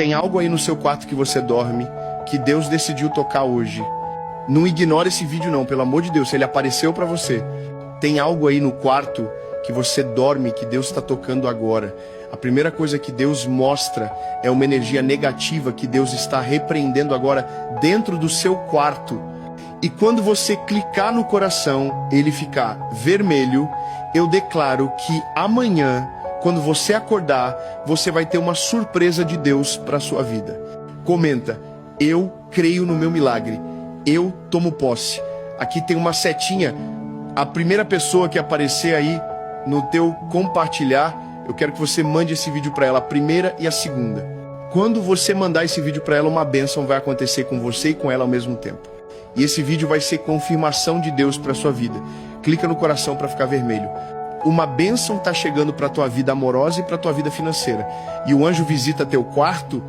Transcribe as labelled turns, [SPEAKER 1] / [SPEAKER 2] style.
[SPEAKER 1] Tem algo aí no seu quarto que você dorme, que Deus decidiu tocar hoje. Não ignore esse vídeo não, pelo amor de Deus, se ele apareceu para você. Tem algo aí no quarto que você dorme, que Deus está tocando agora. A primeira coisa que Deus mostra é uma energia negativa que Deus está repreendendo agora dentro do seu quarto. E quando você clicar no coração, ele ficar vermelho, eu declaro que amanhã, quando você acordar, você vai ter uma surpresa de Deus para a sua vida. Comenta: eu creio no meu milagre, eu tomo posse. Aqui tem uma setinha, a primeira pessoa que aparecer aí no teu compartilhar, eu quero que você mande esse vídeo para ela, a primeira e a segunda. Quando você mandar esse vídeo para ela, uma bênção vai acontecer com você e com ela ao mesmo tempo. E esse vídeo vai ser confirmação de Deus para sua vida. Clica no coração para ficar vermelho. Uma bênção está chegando para a tua vida amorosa e para a tua vida financeira. E o anjo visita teu quarto